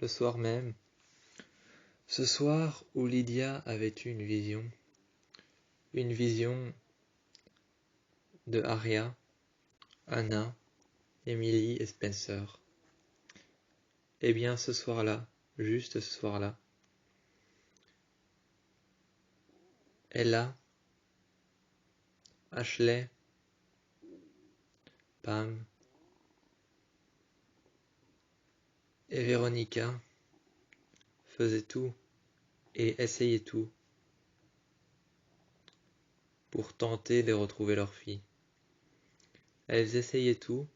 le soir même, ce soir où Lydia avait eu une vision de Arya, Anna, Emily et Spencer. Eh bien ce soir-là, juste ce soir-là, Ella, Ashley, Pam et Veronica faisaient tout et essayaient tout pour tenter de retrouver leur fille. Elles essayaient tout,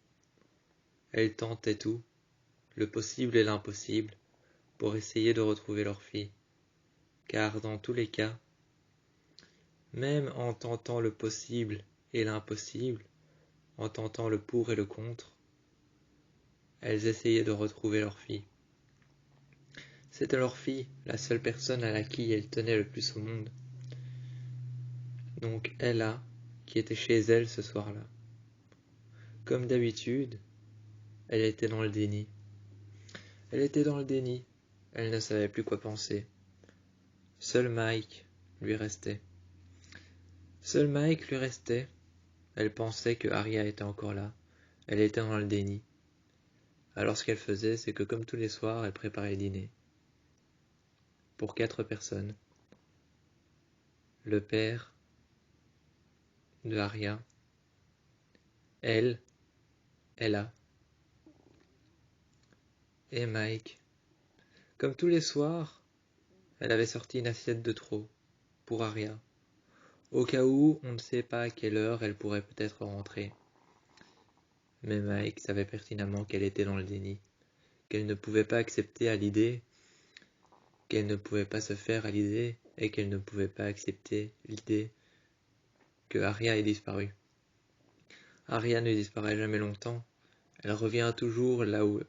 elles tentaient tout, le possible et l'impossible, pour essayer de retrouver leur fille. Car dans tous les cas, même en tentant le possible et l'impossible, en tentant le pour et le contre, elles essayaient de retrouver leur fille. C'était leur fille, la seule personne à qui elles tenaient le plus au monde. Donc Ella, qui était chez elle ce soir-là. Comme d'habitude, elle était dans le déni. Elle était dans le déni, elle ne savait plus quoi penser. Seul Mike lui restait. Seul Mike lui restait. Elle pensait que Arya était encore là. Elle était dans le déni. Alors ce qu'elle faisait, c'est que comme tous les soirs, elle préparait le dîner. Pour 4 personnes. Le père de Arya, elle, Ella et Mike. Comme tous les soirs, elle avait sorti une assiette de trop pour Arya. Au cas où, on ne sait pas à quelle heure elle pourrait peut-être rentrer. Mais Mike savait pertinemment qu'elle était dans le déni, qu'elle ne pouvait pas accepter à l'idée, qu'elle ne pouvait pas se faire à l'idée, et qu'elle ne pouvait pas accepter l'idée que Arya ait disparu. Arya ne disparaît jamais longtemps, elle revient toujours là où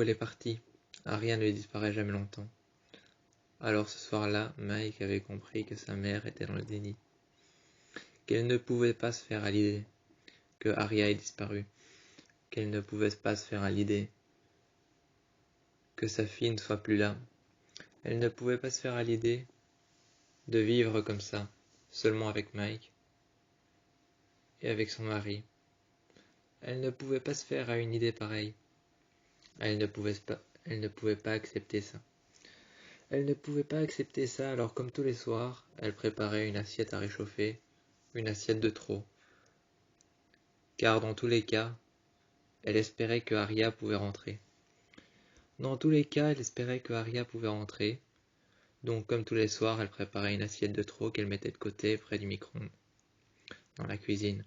elle est partie. Arya ne disparaît jamais longtemps. Alors ce soir-là, Mike avait compris que sa mère était dans le déni, qu'elle ne pouvait pas se faire à l'idée que Arya ait disparu, qu'elle ne pouvait pas se faire à l'idée que sa fille ne soit plus là. Elle ne pouvait pas se faire à l'idée de vivre comme ça, seulement avec Mike et avec son mari. Elle ne pouvait pas se faire à une idée pareille. Elle ne pouvait pas accepter ça. Elle ne pouvait pas accepter ça, alors comme tous les soirs, elle préparait une assiette à réchauffer, une assiette de trop. Car dans tous les cas, elle espérait que Arya pouvait rentrer. Dans tous les cas, elle espérait que Arya pouvait rentrer. Donc comme tous les soirs, elle préparait une assiette de trop qu'elle mettait de côté près du micro-ondes, dans la cuisine.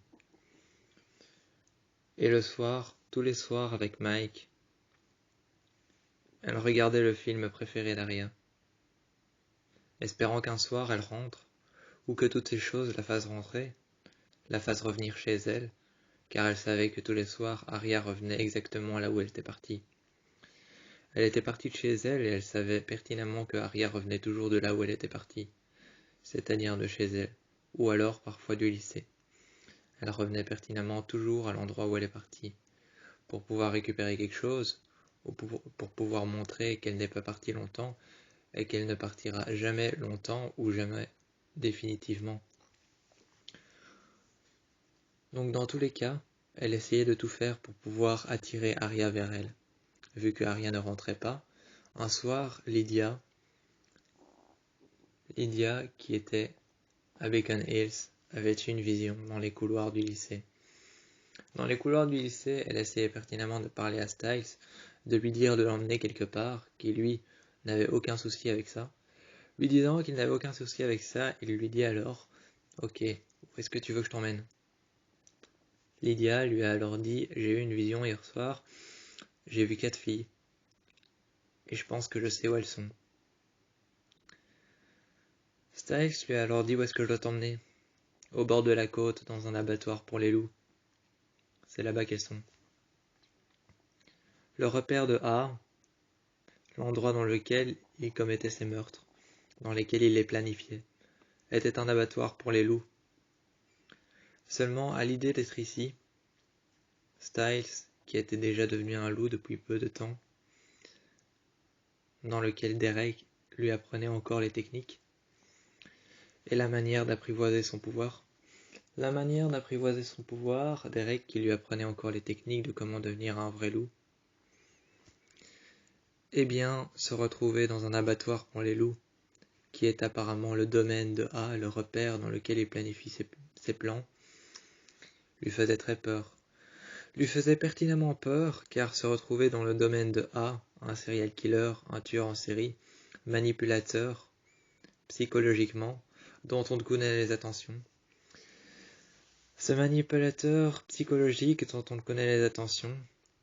Et le soir, tous les soirs avec Mike, elle regardait le film préféré d'Arya, espérant qu'un soir elle rentre, ou que toutes ces choses la fassent rentrer, la fassent revenir chez elle, car elle savait que tous les soirs Arya revenait exactement là où elle était partie. Elle était partie de chez elle et elle savait pertinemment que Arya revenait toujours de là où elle était partie, c'est-à-dire de chez elle, ou alors parfois du lycée. Elle revenait pertinemment toujours à l'endroit où elle est partie, pour pouvoir récupérer quelque chose, ou pour pouvoir montrer qu'elle n'est pas partie longtemps, et qu'elle ne partira jamais longtemps ou jamais définitivement. Donc dans tous les cas, elle essayait de tout faire pour pouvoir attirer Arya vers elle. Vu que Arya ne rentrait pas, un soir, Lydia qui était à Beacon Hills, avait eu une vision dans les couloirs du lycée. Dans les couloirs du lycée, elle essayait pertinemment de parler à Styles, de lui dire de l'emmener quelque part, qui lui n'avait aucun souci avec ça. Lui disant qu'il n'avait aucun souci avec ça, il lui dit alors « Ok, où est-ce que tu veux que je t'emmène ?» Lydia lui a alors dit « J'ai eu une vision hier soir, j'ai vu 4 filles, et je pense que je sais où elles sont. » Styles lui a alors dit « Où est-ce que je dois t'emmener ?»« Au bord de la côte, dans un abattoir pour les loups. C'est là-bas qu'elles sont. » Le repère de A, l'endroit dans lequel il commettait ses meurtres, dans lesquels il les planifiait, était un abattoir pour les loups. Seulement, à l'idée d'être ici, Styles, qui était déjà devenu un loup depuis peu de temps, dans lequel Derek lui apprenait encore les techniques et la manière d'apprivoiser son pouvoir. La manière d'apprivoiser son pouvoir, Derek qui lui apprenait encore les techniques de comment devenir un vrai loup, eh bien, se retrouver dans un abattoir pour les loups, qui est apparemment le domaine de A, le repère dans lequel il planifie ses plans, lui faisait très peur. Lui faisait pertinemment peur, car se retrouver dans le domaine de A, un serial killer, un tueur en série, manipulateur, psychologiquement, dont on ne connaît les attentions. Ce manipulateur psychologique dont on ne connaît les attentions,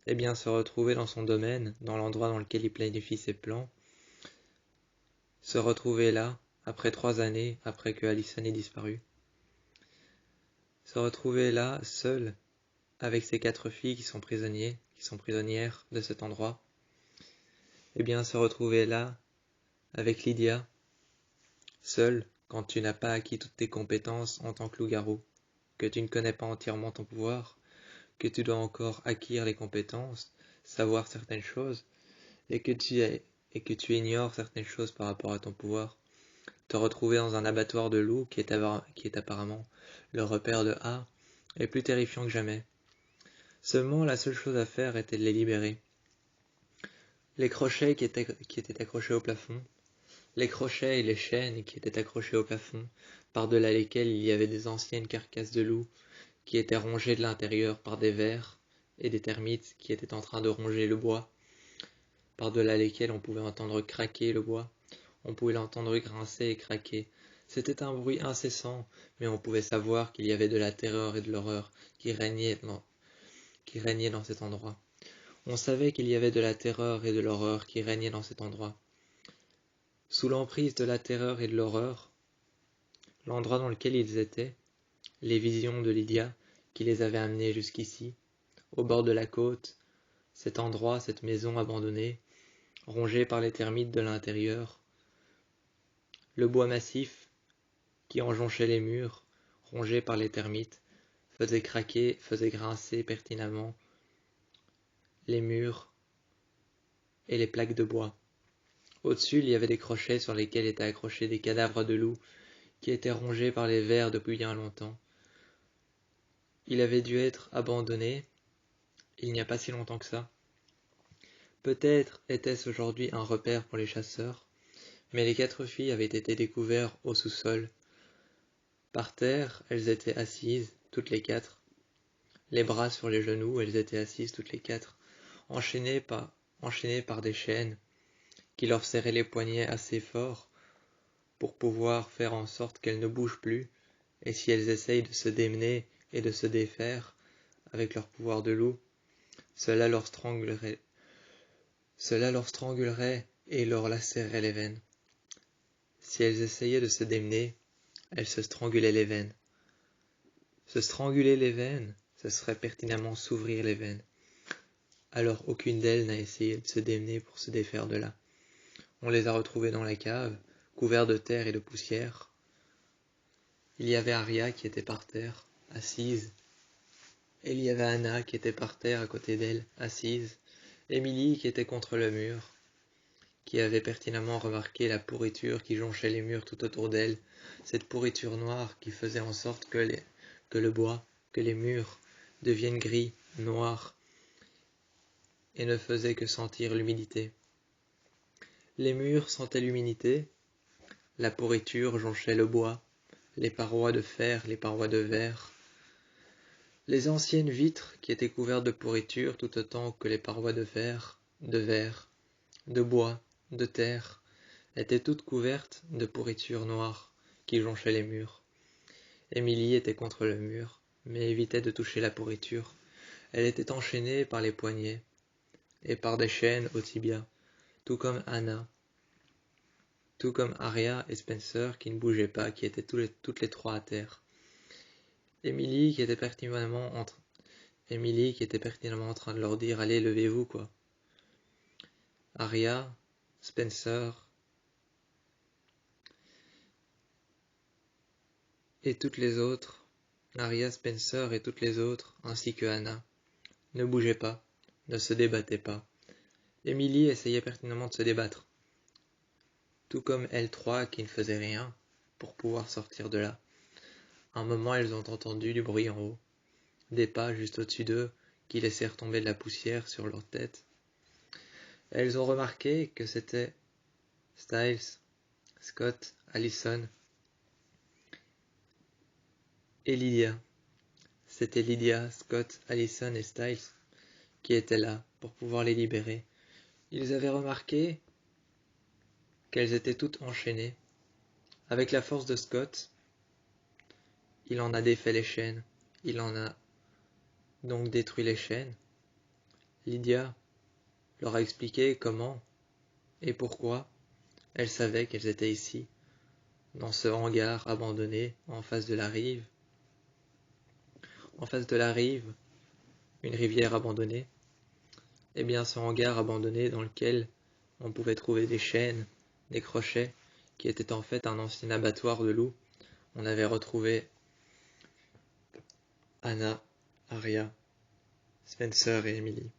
eh bien se retrouver dans son domaine, dans l'endroit dans lequel il planifie ses plans, se retrouver là, après 3 années, après que Allison ait disparu, se retrouver là, seul, avec ses 4 filles qui sont prisonnières de cet endroit, eh bien se retrouver là, avec Lydia, seul, quand tu n'as pas acquis toutes tes compétences en tant que loup-garou, que tu ne connais pas entièrement ton pouvoir, que tu dois encore acquérir les compétences, savoir certaines choses, et que tu ignores certaines choses par rapport à ton pouvoir, te retrouver dans un abattoir de loups qui est apparemment le repère de A, est plus terrifiant que jamais. Seulement, la seule chose à faire était de les libérer. Les crochets qui étaient accrochés au plafond, les crochets et les chaînes qui étaient accrochés au plafond, par-delà lesquels il y avait des anciennes carcasses de loups qui étaient rongées de l'intérieur par des vers et des termites qui étaient en train de ronger le bois, par-delà lesquels on pouvait entendre craquer le bois, on pouvait l'entendre grincer et craquer. C'était un bruit incessant, mais on pouvait savoir qu'il y avait de la terreur et de l'horreur qui régnaient dans cet endroit. On savait qu'il y avait de la terreur et de l'horreur qui régnaient dans cet endroit. Sous l'emprise de la terreur et de l'horreur, l'endroit dans lequel ils étaient, les visions de Lydia qui les avaient amenés jusqu'ici, au bord de la côte, cet endroit, cette maison abandonnée, rongée par les termites de l'intérieur, le bois massif qui en jonchait les murs, rongé par les termites, faisait craquer, faisait grincer pertinemment les murs et les plaques de bois. Au-dessus, il y avait des crochets sur lesquels étaient accrochés des cadavres de loups qui étaient rongés par les vers depuis bien longtemps. Il avait dû être abandonné il n'y a pas si longtemps que ça. Peut-être était-ce aujourd'hui un repère pour les chasseurs, mais les 4 filles avaient été découvertes au sous-sol. Par terre, elles étaient assises, toutes les 4, les bras sur les genoux, elles étaient assises toutes les 4, enchaînées par des chaînes qui leur serraient les poignets assez fort pour pouvoir faire en sorte qu'elles ne bougent plus, et si elles essayent de se démener et de se défaire avec leur pouvoir de loup, cela leur strangulerait et leur lacérerait les veines. Si elles essayaient de se démener, elles se strangulaient les veines. Se stranguler les veines, ce serait pertinemment s'ouvrir les veines. Alors aucune d'elles n'a essayé de se démener pour se défaire de là. On les a retrouvées dans la cave, couverts de terre et de poussière. Il y avait Aria qui était par terre, assise. Et il y avait Anna qui était par terre à côté d'elle, assise. Émilie qui était contre le mur, qui avait pertinemment remarqué la pourriture qui jonchait les murs tout autour d'elle, cette pourriture noire qui faisait en sorte que le bois, que les murs deviennent gris, noirs, et ne faisait que sentir l'humidité. Les murs sentaient l'humidité, la pourriture jonchait le bois, les parois de fer, les parois de verre. Les anciennes vitres qui étaient couvertes de pourriture tout autant que les parois de verre, de bois, de terre, étaient toutes couvertes de pourriture noire qui jonchait les murs. Émilie était contre le mur, mais évitait de toucher la pourriture. Elle était enchaînée par les poignets et par des chaînes au tibia, tout comme Anna, tout comme Aria et Spencer qui ne bougeaient pas, qui étaient toutes les 3 à terre. Émilie qui était pertinemment en train de leur dire « Allez, levez-vous, quoi ». Aria, Spencer et toutes les autres, Aria, Spencer et toutes les autres, ainsi que Anna, ne bougeaient pas, ne se débattaient pas. Émilie essayait pertinemment de se débattre. tout comme elles trois qui ne faisaient rien pour pouvoir sortir de là. À un moment, elles ont entendu du bruit en haut, des pas juste au-dessus d'eux qui laissèrent tomber de la poussière sur leur tête. Elles ont remarqué que c'était Styles, Scott, Allison et Lydia. C'était Lydia, Scott, Allison et Styles qui étaient là pour pouvoir les libérer. Ils avaient remarqué qu'elles étaient toutes enchaînées. Avec la force de Scott, il en a défait les chaînes. Il en a donc détruit les chaînes. Lydia leur a expliqué comment et pourquoi. Elle savait qu'elles étaient ici, dans ce hangar abandonné en face de la rive. En face de la rive, une rivière abandonnée. Et bien ce hangar abandonné dans lequel on pouvait trouver des chaînes, des crochets, qui étaient en fait un ancien abattoir de loups. On avait retrouvé Anna, Arya, Spencer et Emily,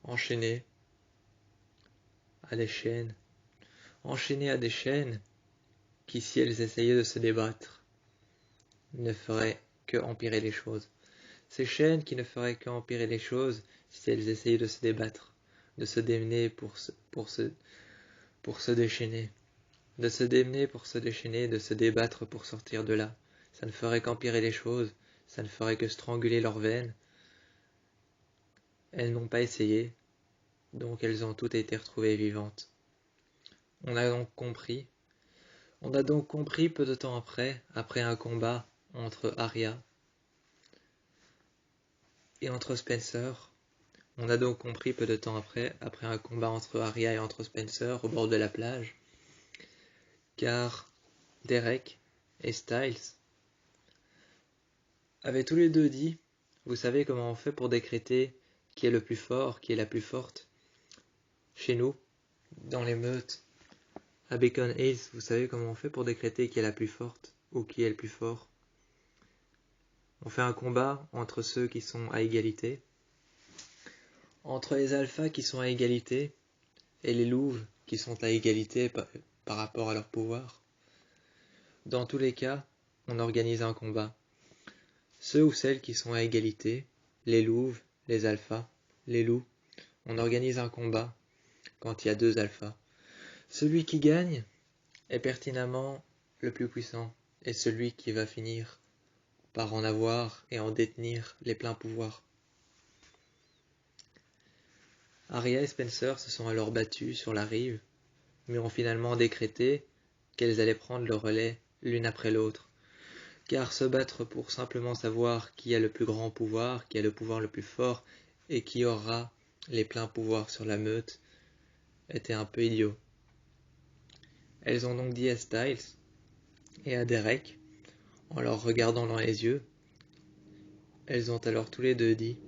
enchaînés à des chaînes, qui, si elles essayaient de se débattre, ne feraient que empirer les choses. Ces chaînes qui ne feraient qu'empirer les choses si elles essayaient de se débattre, de se démener pour se déchaîner, de se démener pour se déchaîner, de se débattre pour sortir de là. Ça ne ferait qu'empirer les choses, ça ne ferait que stranguler leurs veines. Elles n'ont pas essayé, donc elles ont toutes été retrouvées vivantes. On a donc compris peu de temps après un combat entre Arya et entre Spencer, on a donc compris peu de temps après un combat entre Arya et entre Spencer au bord de la plage, car Derek et Styles avaient tous les deux dit, vous savez comment on fait pour décréter qui est le plus fort, qui est la plus forte? Chez nous, dans les meutes, à Beacon Hills, vous savez comment on fait pour décréter qui est la plus forte ou qui est le plus fort? On fait un combat entre ceux qui sont à égalité, entre les alphas qui sont à égalité et les louves qui sont à égalité par rapport à leur pouvoir. Dans tous les cas, on organise un combat. Ceux ou celles qui sont à égalité, les louves, les alphas, les loups, on organise un combat quand il y a deux alphas. Celui qui gagne est pertinemment le plus puissant et celui qui va finir par en avoir et en détenir les pleins pouvoirs. Arya et Spencer se sont alors battus sur la rive, mais ont finalement décrété qu'elles allaient prendre le relais l'une après l'autre. Car se battre pour simplement savoir qui a le plus grand pouvoir, qui a le pouvoir le plus fort, et qui aura les pleins pouvoirs sur la meute, était un peu idiot. Elles ont donc dit à Styles et à Derek, en leur regardant dans les yeux, elles ont alors tous les deux dit,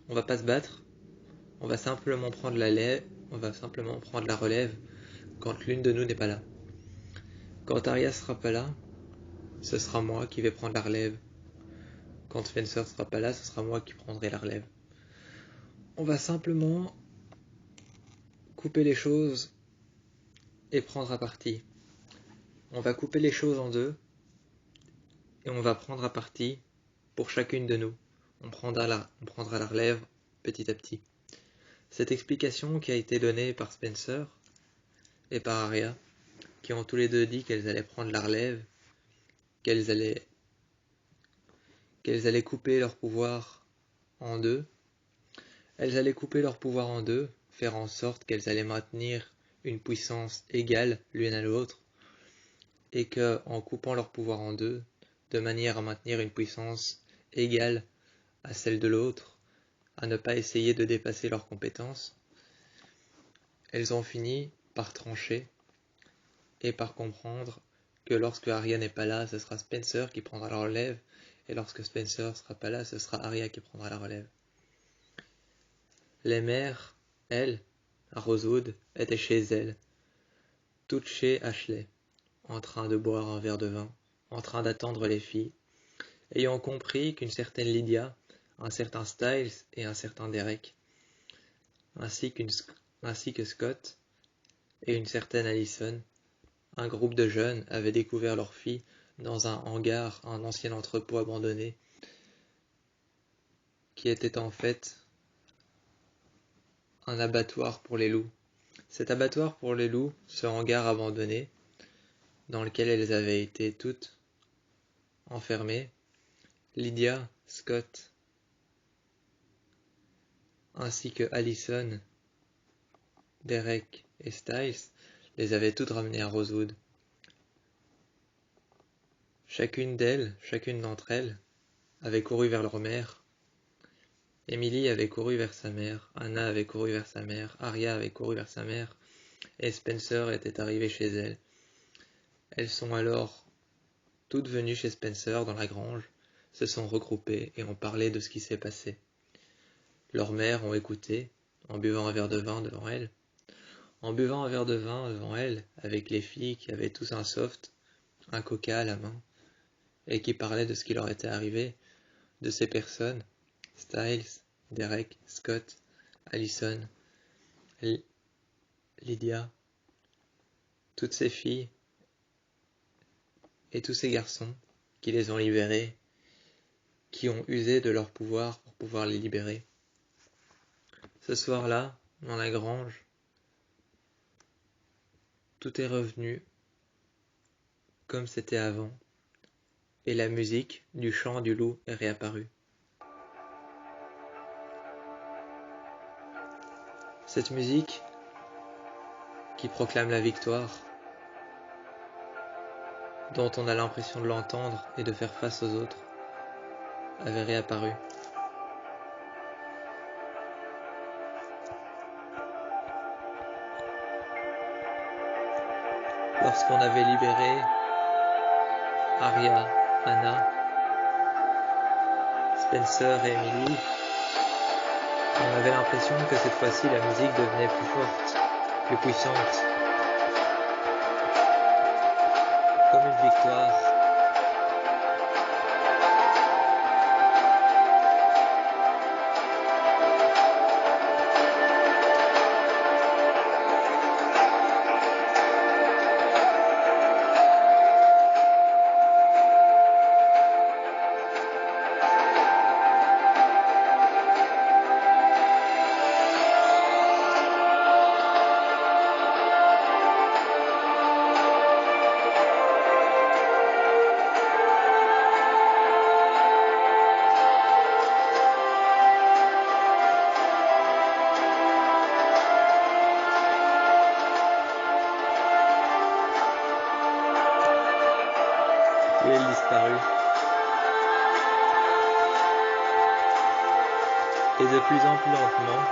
on va pas se battre, on va simplement prendre la relève quand l'une de nous n'est pas là. Quand Arya sera pas là, ce sera moi qui vais prendre la relève. Quand Spencer sera pas là, ce sera moi qui prendrai la relève. On va simplement couper les choses et prendre à partie. On va couper les choses en deux et on va prendre à partie pour chacune de nous. On prendra la relève petit à petit. Cette explication qui a été donnée par Spencer et par Arya, qui ont tous les deux dit qu'elles allaient prendre la relève, qu'elles allaient couper leur pouvoir en deux. Elles allaient couper leur pouvoir en deux, faire en sorte qu'elles allaient maintenir une puissance égale l'une à l'autre, et que, en coupant leur pouvoir en deux, de manière à maintenir une puissance égale à celle de l'autre, à ne pas essayer de dépasser leurs compétences, elles ont fini par trancher et par comprendre que lorsque Arya n'est pas là, ce sera Spencer qui prendra la relève, et lorsque Spencer sera pas là, ce sera Arya qui prendra la relève. Les mères, elles, à Rosewood, étaient chez elles, toutes chez Ashley, en train de boire un verre de vin, en train d'attendre les filles, ayant compris qu'une certaine Lydia, un certain Styles et un certain Derek, ainsi que Scott, et une certaine Allison, un groupe de jeunes avait découvert leur fille dans un hangar, un ancien entrepôt abandonné, qui était en fait un abattoir pour les loups. Cet abattoir pour les loups, ce hangar abandonné, dans lequel elles avaient été toutes enfermées, Lydia, Scott, ainsi que Allison, Derek et Styles, les avaient toutes ramenées à Rosewood. Chacune d'entre elles, avait couru vers leur mère. Emily avait couru vers sa mère, Anna avait couru vers sa mère, Arya avait couru vers sa mère, et Spencer était arrivé chez elle. Elles sont alors toutes venues chez Spencer dans la grange, se sont regroupées et ont parlé de ce qui s'est passé. Leurs mères ont écouté, en buvant un verre de vin devant elles. En buvant un verre de vin devant elles, avec les filles qui avaient tous un soft, un coca à la main, et qui parlaient de ce qui leur était arrivé, de ces personnes, Styles, Derek, Scott, Allison, Lydia, toutes ces filles et tous ces garçons qui les ont libérés, qui ont usé de leur pouvoir pour pouvoir les libérer. Ce soir-là, dans la grange, tout est revenu comme c'était avant, et la musique du chant du loup est réapparue. Cette musique qui proclame la victoire, dont on a l'impression de l'entendre et de faire face aux autres, avait réapparu. Lorsqu'on avait libéré Arya, Anna, Spencer et Emily, on avait l'impression que cette fois-ci la musique devenait plus forte, plus puissante, comme une victoire. Et elle disparut. Et de plus en plus lentement,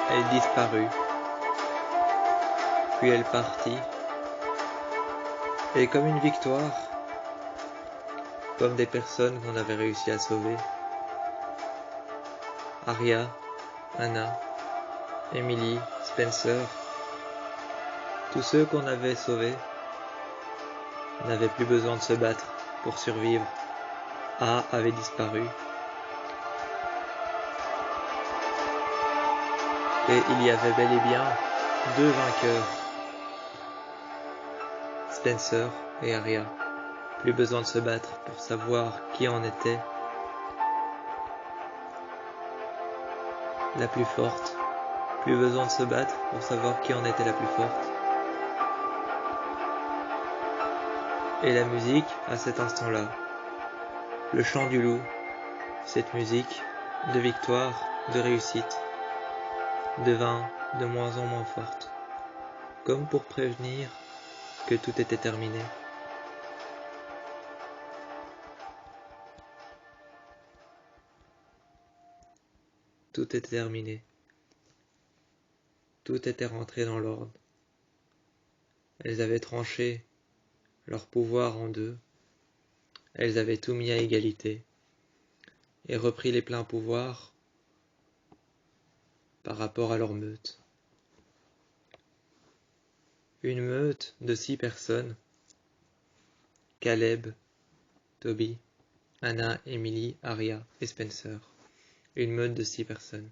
elle disparut. Puis elle partit. Et comme une victoire, comme des personnes qu'on avait réussi à sauver, Arya, Anna, Emily, Spencer, tous ceux qu'on avait sauvés n'avaient plus besoin de se battre pour survivre. A avait disparu. Et il y avait bel et bien deux vainqueurs, Spencer et Arya. Plus besoin de se battre pour savoir qui en était la plus forte. Plus besoin de se battre pour savoir qui en était la plus forte. Et la musique, à cet instant-là, le chant du loup, cette musique de victoire, de réussite, devint de moins en moins forte, comme pour prévenir que tout était terminé. Tout était terminé. Tout était rentré dans l'ordre. Elles avaient tranché leur pouvoir en deux. Elles avaient tout mis à égalité et repris les pleins pouvoirs par rapport à leur meute. Une meute de 6 personnes, Caleb, Toby, Anna, Emily, Arya et Spencer. Une meute de 6 personnes.